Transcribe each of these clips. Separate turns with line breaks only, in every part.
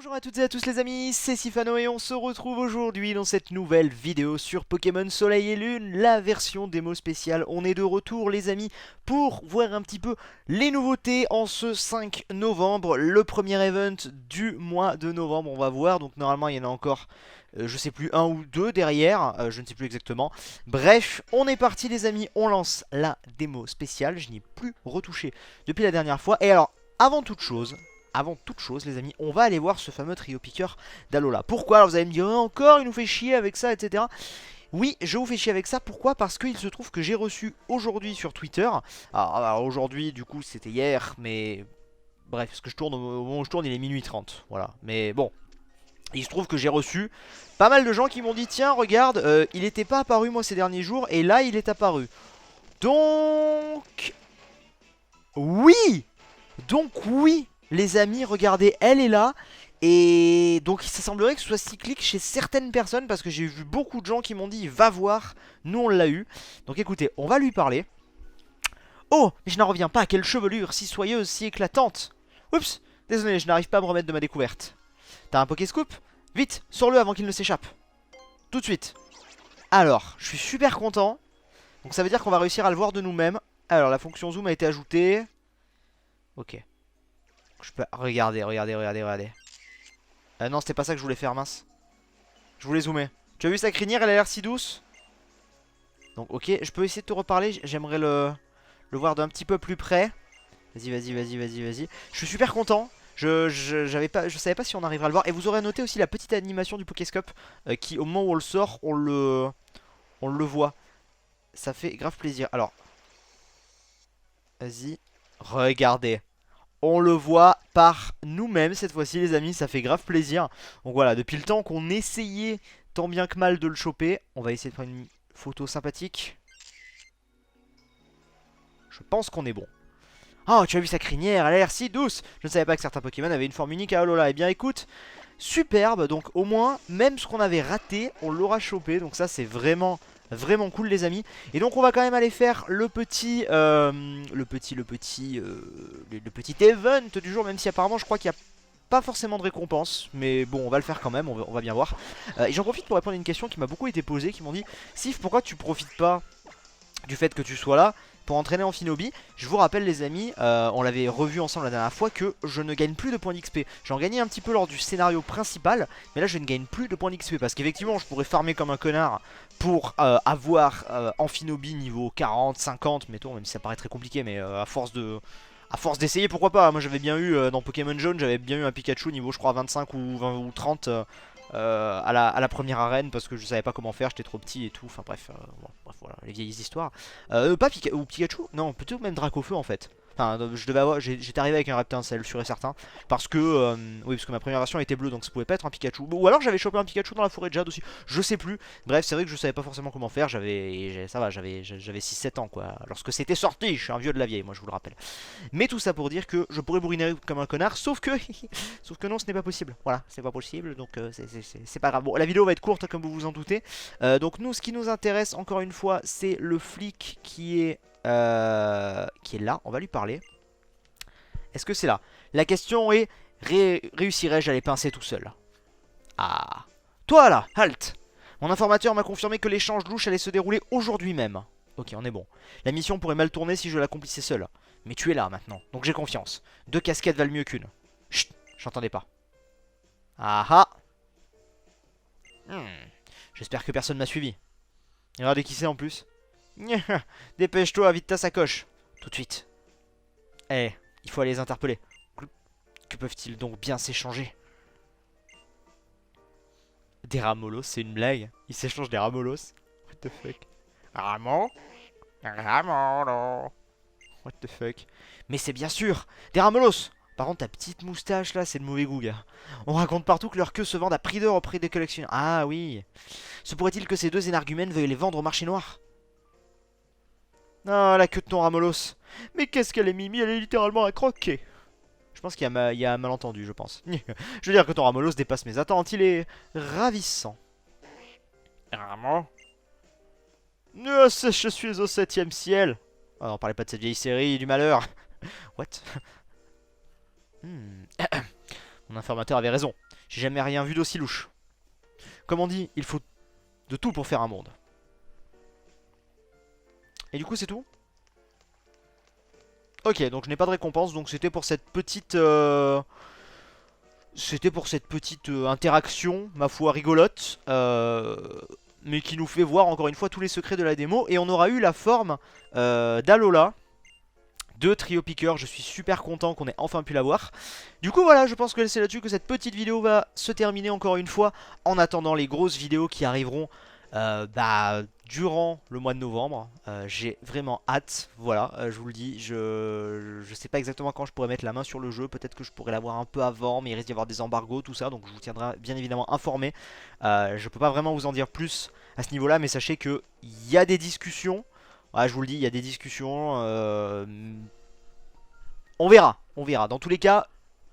Bonjour à toutes et à tous les amis, c'est Sifano et on se retrouve aujourd'hui dans cette nouvelle vidéo sur Pokémon Soleil et Lune, la version démo spéciale. On est de retour les amis pour voir un petit peu les nouveautés en ce 5 novembre, le premier event du mois de novembre on va voir. Donc normalement il y en a encore, je sais plus, un ou deux derrière, je ne sais plus exactement. Bref, on est parti les amis, on lance la démo spéciale, je n'y ai plus retouché depuis la dernière fois. Et alors, avant toute chose les amis, on va aller voir ce fameux trio piqueur d'Alola. Pourquoi? Alors vous allez me dire, encore il nous fait chier avec ça, etc. Oui, je vous fais chier avec ça, pourquoi? Parce qu'il se trouve que j'ai reçu aujourd'hui sur Twitter, alors aujourd'hui du coup c'était hier, mais bref, parce que je tourne, au moment où je tourne il est minuit 30, voilà. Mais bon, il se trouve que j'ai reçu pas mal de gens qui m'ont dit, tiens regarde, il n'était pas apparu moi ces derniers jours, et là il est apparu. Donc... Oui! Donc oui les amis, regardez, elle est là. Et donc ça semblerait que ce soit cyclique chez certaines personnes, parce que j'ai vu beaucoup de gens qui m'ont dit va voir, nous on l'a eu. Donc écoutez, on va lui parler. Oh, mais je n'en reviens pas, quelle chevelure si soyeuse, si éclatante. Oups, désolé, je n'arrive pas à me remettre de ma découverte. T'as un Pokéscoop? Vite, sors-le avant qu'il ne s'échappe. Tout de suite. Alors, je suis super content. Donc ça veut dire qu'on va réussir à le voir de nous-mêmes. Alors la fonction zoom a été ajoutée. Ok. Je peux... Regardez. Non, c'était pas ça que je voulais faire, mince. Je voulais zoomer. Tu as vu sa crinière, elle a l'air si douce. Donc, ok, je peux essayer de te reparler. J'aimerais le voir d'un petit peu plus près. Vas-y. Je suis super content. Je savais pas si on arriverait à le voir. Et vous aurez noté aussi la petite animation du Pokéscope qui, au moment où on le sort, on le voit. Ça fait grave plaisir. Alors, vas-y. Regardez. On le voit par nous-mêmes cette fois-ci les amis, ça fait grave plaisir. Donc voilà, depuis le temps qu'on essayait tant bien que mal de le choper, on va essayer de prendre une photo sympathique. Je pense qu'on est bon. Oh, tu as vu sa crinière, elle a l'air si douce. Je ne savais pas que certains Pokémon avaient une forme unique à Alola. Eh bien écoute, superbe, donc au moins, même ce qu'on avait raté, on l'aura chopé. Donc ça c'est vraiment cool les amis. Et donc on va quand même aller faire le petit event du jour. Même si apparemment je crois qu'il n'y a pas forcément de récompense. Mais bon on va le faire quand même, on va bien voir. Et j'en profite pour répondre à une question qui m'a beaucoup été posée. Qui m'ont dit, Sif, pourquoi tu profites pas du fait que tu sois là pour entraîner Amphinobi? Je vous rappelle les amis, on l'avait revu ensemble la dernière fois, que je ne gagne plus de points d'XP. J'en gagnais un petit peu lors du scénario principal, mais là je ne gagne plus de points d'XP. Parce qu'effectivement je pourrais farmer comme un connard pour avoir Amphinobi niveau 40, 50, mettons, même si ça paraît très compliqué, mais à force d'essayer, pourquoi pas. Moi j'avais bien eu, dans Pokémon Jaune, j'avais bien eu un Pikachu niveau je crois 25 ou 20 ou 30 à la première arène, parce que je savais pas comment faire, j'étais trop petit et tout. Enfin bref, bon, bref voilà, les vieilles histoires. Pas ou Pikachu, non, plutôt même Dracofeu en fait. Enfin, je devais avoir, j'étais arrivé avec un Reptincelle, sûr et certain. Parce que, oui, parce que ma première version était bleue, donc ça pouvait pas être un Pikachu. Ou alors j'avais chopé un Pikachu dans la forêt de Jade aussi, je sais plus. Bref, c'est vrai que je savais pas forcément comment faire. Ça va, j'avais 6-7 ans quoi. Lorsque c'était sorti, je suis un vieux de la vieille, moi je vous le rappelle. Mais tout ça pour dire que je pourrais bourriner comme un connard, sauf que non, ce n'est pas possible. Voilà, c'est pas possible, donc c'est pas grave. Bon, la vidéo va être courte comme vous vous en doutez. Donc nous, ce qui nous intéresse encore une fois, c'est le flic qui est là. On va lui parler. Est-ce que c'est là? La question est, réussirais-je à les pincer tout seul? Ah. Toi là, halte. Mon informateur m'a confirmé que l'échange louche allait se dérouler aujourd'hui même. Ok, on est bon. La mission pourrait mal tourner si je l'accomplissais seul. Mais tu es là maintenant, donc j'ai confiance. 2 casquettes valent mieux qu'une. Chut, j'entendais pas. Ah ah. J'espère que personne m'a suivi. Regardez qui c'est en plus. Dépêche-toi, vite ta sacoche. Tout de suite. Eh, il faut aller les interpeller. Que peuvent-ils donc bien s'échanger? Des ramolos, c'est une blague. Ils s'échangent des ramolos. What the fuck? Ramo? Ramolo. What the fuck? Mais c'est bien sûr des ramolos. Par contre ta petite moustache là, c'est de mauvais goût gars. On raconte partout que leurs queues se vendent à prix d'or auprès des collectionneurs. Ah oui. Se pourrait-il que ces deux énergumènes veuillent les vendre au marché noir? Ah, la queue de ton ramolos. Mais qu'est-ce qu'elle est mimi, elle est littéralement à croquer. Je pense qu'il y a un malentendu, je pense. Je veux dire que ton ramolos dépasse mes attentes, il est ravissant. Ramo? Je suis au 7ème ciel. Oh non, parlez pas de cette vieille série du malheur. What? Mon informateur avait raison. J'ai jamais rien vu d'aussi louche. Comme on dit, il faut de tout pour faire un monde. Et du coup c'est tout. Ok, donc je n'ai pas de récompense, donc c'était pour cette petite... interaction, ma foi, rigolote. Mais qui nous fait voir encore une fois tous les secrets de la démo. Et on aura eu la forme d'Alola de Trio Picker. Je suis super content qu'on ait enfin pu l'avoir. Du coup voilà, je pense que c'est là-dessus que cette petite vidéo va se terminer encore une fois. En attendant les grosses vidéos qui arriveront durant le mois de novembre. J'ai vraiment hâte, voilà, je vous le dis. Je sais pas exactement quand je pourrais mettre la main sur le jeu. Peut-être que je pourrais l'avoir un peu avant, mais il risque d'y avoir des embargos, tout ça. Donc je vous tiendrai bien évidemment informé. Je peux pas vraiment vous en dire plus à ce niveau-là, mais sachez qu'il y a des discussions. Ouais, je vous le dis, il y a des discussions. On verra, on verra. Dans tous les cas,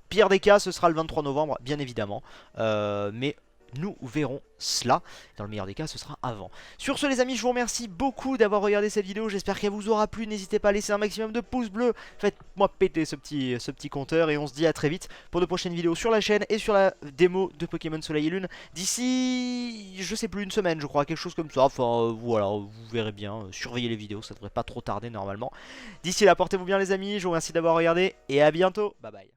pire des cas, ce sera le 23 novembre, bien évidemment. Mais nous verrons cela. Dans le meilleur des cas, ce sera avant. Sur ce, les amis, je vous remercie beaucoup d'avoir regardé cette vidéo. J'espère qu'elle vous aura plu. N'hésitez pas à laisser un maximum de pouces bleus. Faites-moi péter ce petit compteur. Et on se dit à très vite pour de prochaines vidéos sur la chaîne et sur la démo de Pokémon Soleil et Lune. D'ici, je sais plus, une semaine, je crois, quelque chose comme ça. Enfin, voilà, vous verrez bien. Surveillez les vidéos, ça devrait pas trop tarder normalement. D'ici là, portez-vous bien, les amis. Je vous remercie d'avoir regardé et à bientôt. Bye bye.